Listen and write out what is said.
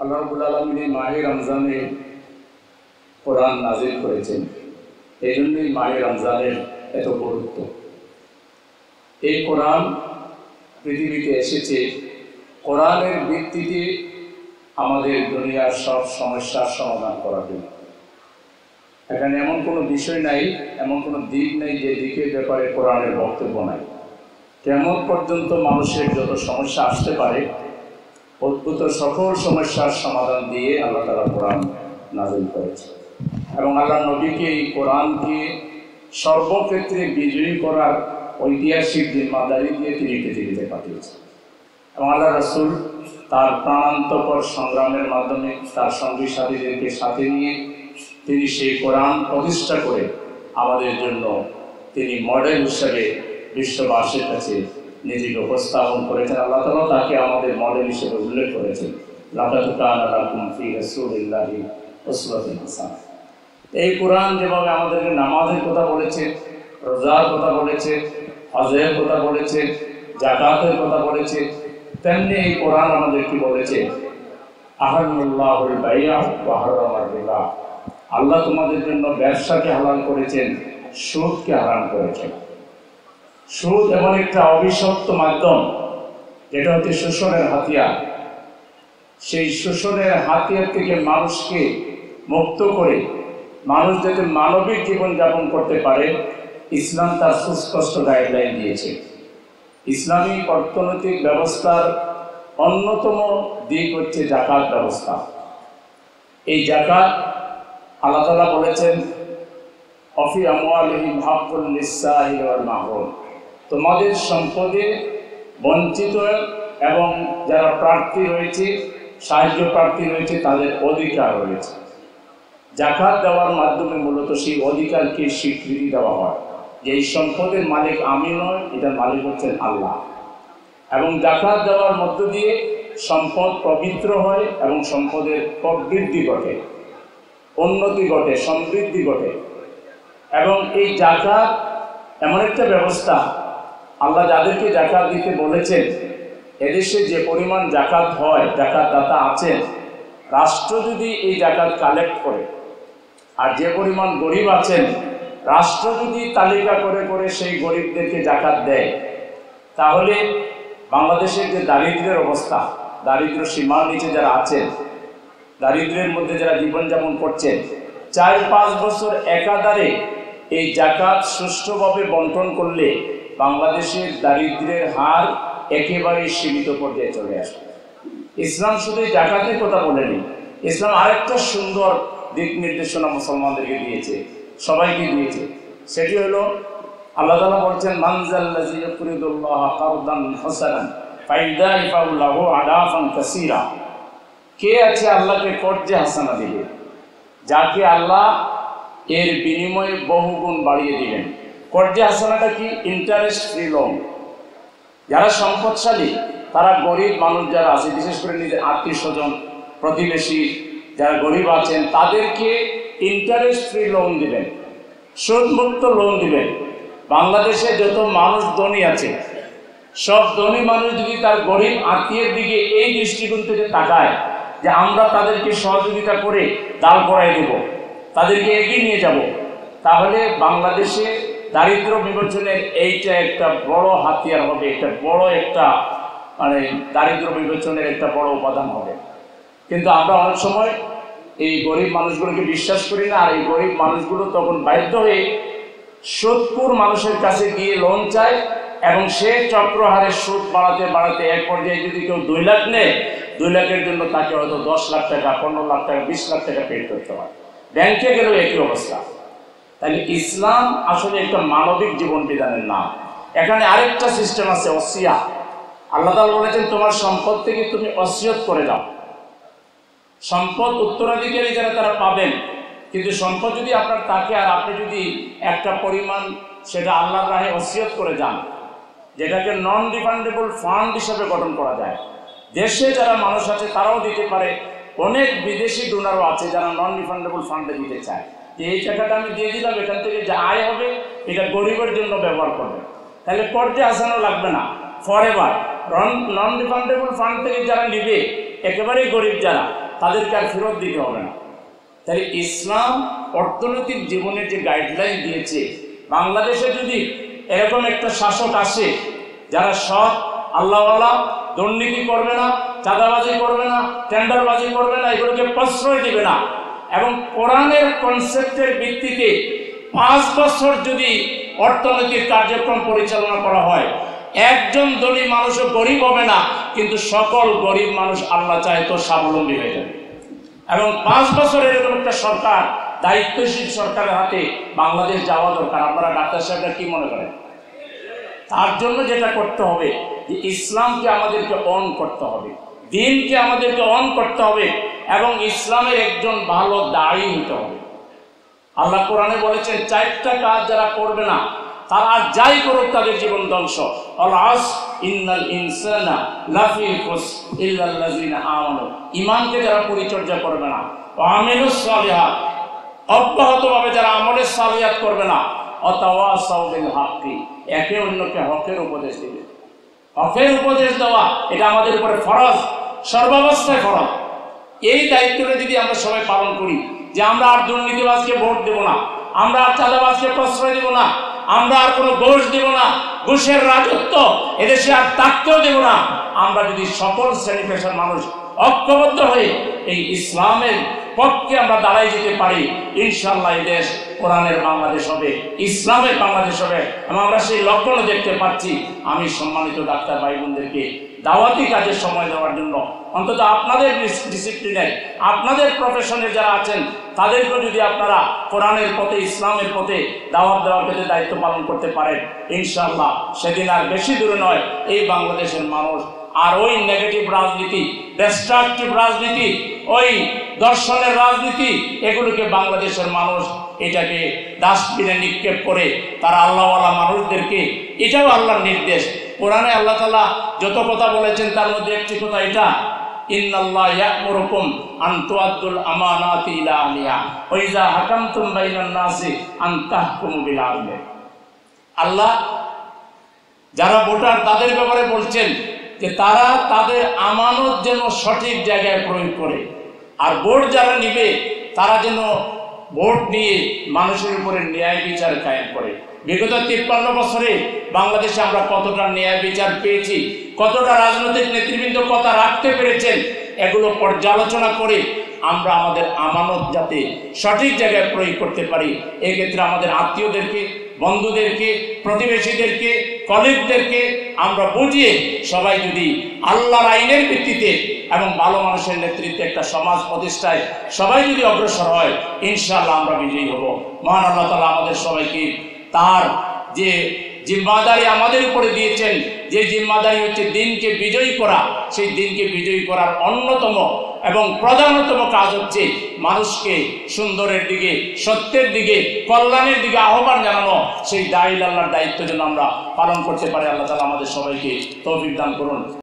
আল্লাহ রাব্বুল আলামিন মাহে রমজানে কোরআন নাযিল করেছেন। এই জন্যই মাহে রমজানের এত গুরুত্ব। এই কোরআন পৃথিবীতে এসেছে কোরআনের ভিত্তিতে আমাদের দুনিয়ার সব সমস্যার সমাধান করার জন্য। এখানে এমন কোনো বিষয় নাই, এমন কোনো দিক নেই যে দিকের ব্যাপারে কোরআনের বক্তব্য নাই। কিয়ামত পর্যন্ত মানুষের যত সমস্যা আসতে পারে, অদ্ভুত সকল সমস্যার সমাধান দিয়ে আল্লাহ তাআলা কোরআন নাযিল করেছে এবং আল্লাহ নবীকে এই কোরআনকে সর্বক্ষেত্রে বিজয়ী করার ঐতিহাসিক জিম্মাদারি দিয়ে তিনি পৃথিবীতে পাঠিয়েছেন। এবং আল্লাহ রাসূল তার প্রাণান্তকর সংগ্রামের মাধ্যমে তার সঙ্গী সাথীদেরকে সাথে নিয়ে তিনি সেই কোরআন প্রতিষ্ঠা করে আমাদের জন্য তিনি মডেল হিসেবে বিশ্ববাসীর কাছে নিজেকে উপস্থাপন করেছেন। আল্লাহ তাআলা তাকে আমাদের মডেল হিসেবে উল্লেখ করেছেন, লাকাদ কানা লাকুম ফি রাসূলিল্লাহি উসওয়াতুন হাসানাহ। এই কোরআন যেভাবে আমাদেরকে নামাজের কথা বলেছে, রোজার কথা বলেছে, হজের কথা বলেছে, যাকাতের কথা বলেছে, তেমনি এই কোরআন আমাদের কি বলেছে, আহাল্লাহুল বাই'a ওয়া হারামার রিবা। আল্লাহ তোমাদের জন্য ব্যবসাকে হালাল করেছেন, সুদকে হারাম করেছেন। সুদ এমন একটা অভিশপ্ত মাধ্যম যেটা হচ্ছে শোষণের হাতিয়ার। সেই শোষণের হাতিয়ার থেকে মানুষকে মুক্ত করে মানুষ যাতে মানবিক জীবনযাপন করতে পারে, ইসলাম তার সুস্পষ্ট গাইডলাইন দিয়েছে। ইসলামী অর্থনৈতিক ব্যবস্থার অন্যতম দিক হচ্ছে যাকাত ব্যবস্থা। এই যাকাত আল্লাহ তাআলা বলেছেন, অফি আমওয়ালিহিম হাক্কুল লিস-সাইলি ওয়াল মাহরুম। তোমাদের সম্পদে বঞ্চিত এবং যারা প্রার্থী রয়েছে, সাহায্য প্রার্থী রয়েছে, তাদের অধিকার রয়েছে। যাকাত দেওয়ার মাধ্যমে মূলত সেই অধিকারকে স্বীকৃতি দেওয়া হয় যে এই সম্পদের মালিক আমি নয়, এটার মালিক হচ্ছেন আল্লাহ। এবং যাকাত দেওয়ার মধ্য দিয়ে সম্পদ পবিত্র হয় এবং সম্পদের প্রবৃদ্ধি ঘটে, উন্নতি ঘটে, সমৃদ্ধি ঘটে। এবং এই যাকাত এমন একটা ব্যবস্থা, আল্লাহ যাদেরকে যাকাত দিতে বলেছেন, এদেশে যে পরিমাণ যাকাত হয়, যাকাত দাতা আছেন, রাষ্ট্র যদি এই যাকাত কালেক্ট করে, আর যে পরিমাণ গরিব আছেন, রাষ্ট্র যদি তালিকা করে করে সেই গরিবদেরকে যাকাত দেয়, তাহলে বাংলাদেশের যে দারিদ্র্যের অবস্থা, দারিদ্র সীমার নিচে যারা আছেন, দারিদ্র্যের মধ্যে যারা জীবনযাপন করছেন, 4-5 বছর একাধারে এই যাকাত সুষ্ঠুভাবে বন্টন করলে বাংলাদেশের দারিদ্র্যের হার একেবারে সীমিত পর্যায়ে চলে আসবে। ইসলাম শুধু যাকাতের কথা বলেনি, ইসলাম আরেকটা সুন্দর দিক নির্দেশনা মুসলমানদেরকে দিয়েছে, সবাইকে দিয়েছে। সেটি হলো আল্লাহ তাআলা বলছেন, মানজাল্লাযী ইউকরিদুল্লাহা কারদান হাসানান ফায়ুদাইফাহু লাহু আদাফান কাসীরা। কে আছে আল্লাহকে কর্জে হাসানা দিবে, যাকে আল্লাহ এর বিনিময়ে বহুগুণ বাড়িয়ে দিবেন। কর্জে হাসানাটা কি? Interest free loan. যারা সম্পদশালী, তারা গরিব মানুষ যারা আছে, বিশেষ করে নিজের আত্মীয় স্বজন, প্রতিবেশী যারা গরিব আছেন, তাদেরকে ইন্টারেস্ট ফ্রি লোন দিবেন, সুদমুক্ত লোন দিবেন। বাংলাদেশে যত মানুষ ধনী আছে, সব ধনী মানুষ যদি তার গরিব আত্মীয়ের দিকে এই দৃষ্টিকোণ থেকে তাকায় যে আমরা তাদেরকে সহযোগিতা করে দাঁড় করাই দেব, তাদেরকে এগিয়ে নিয়ে যাব, তাহলে বাংলাদেশে দারিদ্র বিমোচনের এইটা একটা বড় হাতিয়ার হবে, একটা বড় একটা দারিদ্র বিমোচনের একটা বড় উপাদান হবে। কিন্তু আমরা অনেক সময় এই গরিব মানুষগুলোকে বিশ্বাস করি না, আর এই গরিব মানুষগুলো তখন বাধ্য হয়ে সুদখোর মানুষের কাছে গিয়ে লোন চায় এবং সে চক্রহারে সুদ বাড়াতে বাড়াতে এক পর্যায়ে যদি কেউ 2 লাখ নেয়, 2 লাখের জন্য তাকে হয়তো 10 লাখ টাকা, 15 লাখ টাকা, 20 লাখ টাকা পে করতে হয়। ব্যাংকে গেলেও একই অবস্থা। তাহলে ইসলাম আসলে একটা মানবিক জীবন বিধানের নাম। এখানে আরেকটা সিস্টেম আছে, ওসিয়া। আল্লাহ তাআলা বলেছেন, তোমার সম্পদ থেকে তুমি ওসিয়ত করে যাও। সম্পদ উত্তরাধিকারী যারা তারা পাবেন, কিন্তু সম্পদ যদি আপনার থাকে আর আপনি যদি একটা পরিমাণ সেটা আল্লাহর রাহে ওসিয়ত করে যান, যেটাকে নন রিফান্ডেবল ফান্ড হিসাবে গঠন করা যায়। দেশে যারা মানুষ আছে তারাও দিতে পারে, অনেক বিদেশি ডোনারও আছে যারা নন রিফান্ডেবল ফান্ডে দিতে চায়, যে এই টাকাটা আমি দিয়ে দিলাম, এখান থেকে যে আয় হবে এটা গরিবের জন্য ব্যবহার করবে। তাহলে কর্জে আসানো লাগবে না, ফরএভার। নন রিফান্ডেবল ফান্ড থেকে যারা নিবে, একেবারেই গরিব যারা, তাদেরকে আর ফেরত দিতে হবে না। তাই ইসলাম অর্থনৈতিক জীবনের যে গাইডলাইন দিয়েছে, বাংলাদেশে যদি এরকম একটা শাসক আসে যারা সৎ, আল্লাহওয়ালা, দুর্নীতি করবে না, চাঁদাবাজি করবে না, টেন্ডারবাজি করবে না, এগুলোকে প্রশ্রয় দিবে না, এবং কোরআনের কনসেপ্টের ভিত্তিতে 5 বছর যদি অর্থনৈতিক কার্যক্রম পরিচালনা করা হয়, একজন ধনী মানুষও গরিব হবে না, কিন্তু সকল গরিব মানুষ আল্লাহ চায় তো স্বাবলম্বী হয়ে যাবে। এবং 5 বছর এরকম একটা সরকার, দায়িত্বশীল সরকারের হাতে বাংলাদেশ যাওয়া দরকার। আপনারা ডাক্তার সাহেবরা কি মনে করেন? তার জন্য যেটা করতে হবে যে ইসলামকে আমাদেরকে অন করতে হবে, দিনকে আমাদেরকে অন করতে হবে, এবং ইসলামের একজন ভালো দায়ী হতে হবে। আল্লাহ কোরআনে বলেছেন 4টা কাজ যারা করবে না, তারা আর যাই করুক তাদের জীবন ধ্বংস। আল আস ইন্নাল ইনসানা লাফি খুসর ইল্লাল্লাযিনা আমানু, ঈমানকে যারা পরিচর্যা করবে না, ওয়া আমিলুস সালিহাত, অব্যাহতভাবে যারা আমলে সালিহাত করবে না, ওয়াতাওয়াসাউ বিল হাক্কি, একে অন্যকে হকের উপদেশ দিবে। হকের উপদেশ দেওয়া এটা আমাদের উপরে ফরজ, সর্বাবস্থায় ফরজ। এই দায়িত্বটা যদি আমরা সবাই পালন করি, যে আমরা আর দুর্নীতিবাজকে ভোট দেব না, আমরা আর চাঁদাবাজকে প্রশ্রয় দেব না, আমরা আর কোনো ঘুষ দেব না, ঘুষের রাজত্ব এদেশে আর থাকতেও দেব না, আমরা যদি সকল শ্রেণী পেশার মানুষ ঐক্যবদ্ধ হয়ে এই ইসলামের পক্ষে আমরা দাঁড়াই যেতে পারি, ইনশাআল্লাহ এই দেশ কোরআনের বাংলাদেশ হবে, ইসলামের বাংলাদেশ হবে। আমরা সেই লক্ষণও দেখতে পাচ্ছি। আমি সম্মানিত ডাক্তার ভাই বোনদেরকে দাওয়াতি কাজে সময় দেওয়ার জন্য, অন্তত আপনাদের ডিসিপ্লিনের, আপনাদের প্রফেশনের যারা আছেন, তাদেরকেও যদি আপনারা কোরআনের পথে, ইসলামের পথে দাওয়াত দেওয়ার ক্ষেত্রে দায়িত্ব পালন করতে পারেন, ইনশাআল্লাহ সেদিন আর বেশি দূরে নয়, এই বাংলাদেশের মানুষ আর ওই নেগেটিভ রাজনীতি, ডিস্ট্রাকটিভ রাজনীতি, ওই দর্শনের রাজনীতি, এগুলোকে বাংলাদেশের মানুষ এটাকে ডাস্টবিনে নিক্ষেপ করে তারা আল্লাহওয়ালা মানুষদেরকে, এটাও আল্লাহর নির্দেশ। কোরআনে আল্লাহ তাআলা যত কথা বলেছেন তার মধ্যে একটি কথা এটা, ইন্নাল্লাহ ইয়া'মুরুকুম আন তুআদ্দুল আমানাতি ইলা আহলিহা ওয়া ইযা হাকামতুম বাইনান নাসি আন তাহকুমু বিল আদল। আল্লাহ যারা ভোটার তাদের ব্যাপারে বলছেন যে তারা তাদের আমানত যেন সঠিক জায়গায় প্রয়োগ করে, আর ভোট যারা নিবে তারা যেন ভোট নিয়ে মানুষের উপরে ন্যায় বিচার কায়েম করে। বিগত 53 বছরে বাংলাদেশে আমরা কতটা ন্যায় বিচার পেয়েছি, কতটা রাজনৈতিক নেতৃবৃন্দ কথা রাখতে পেরেছেন, এগুলো পর্যালোচনা করে আমরা আমাদের আমানত যাতে সঠিক জায়গায় প্রয়োগ করতে পারি, এক্ষেত্রে আমাদের আত্মীয়দেরকে, বন্ধুদেরকে, প্রতিবেশীদেরকে, কলিগদেরকে আমরা বুঝিয়ে সবাই যদি আল্লাহর আইনের ভিত্তিতে এবং ভালো মানুষের নেতৃত্বে একটা সমাজ প্রতিষ্ঠায় সবাই যদি অগ্রসর হয়, ইনশাআল্লাহ আমরা বিজয়ী হব। মহান আল্লাহ তাআলা আমাদের সবাইকে তার যে জিম্মাদারি আমাদের উপরে দিয়েছেন, যে জিম্মাদারি হচ্ছে দিনকে বিজয়ী করা, সেই দিনকে বিজয়ী করার অন্যতম এবং প্রধানতম কাজ হচ্ছে মানুষকে সুন্দরের দিকে, সত্যের দিকে, কল্যাণের দিকে আহ্বান জানানো। সেই দায়িত্ব আল্লাহর দায়িত্ব যেন আমরা পালন করতে পারি। আল্লাহ তাআলা আমাদের সবাইকে তৌফিক দান করুন।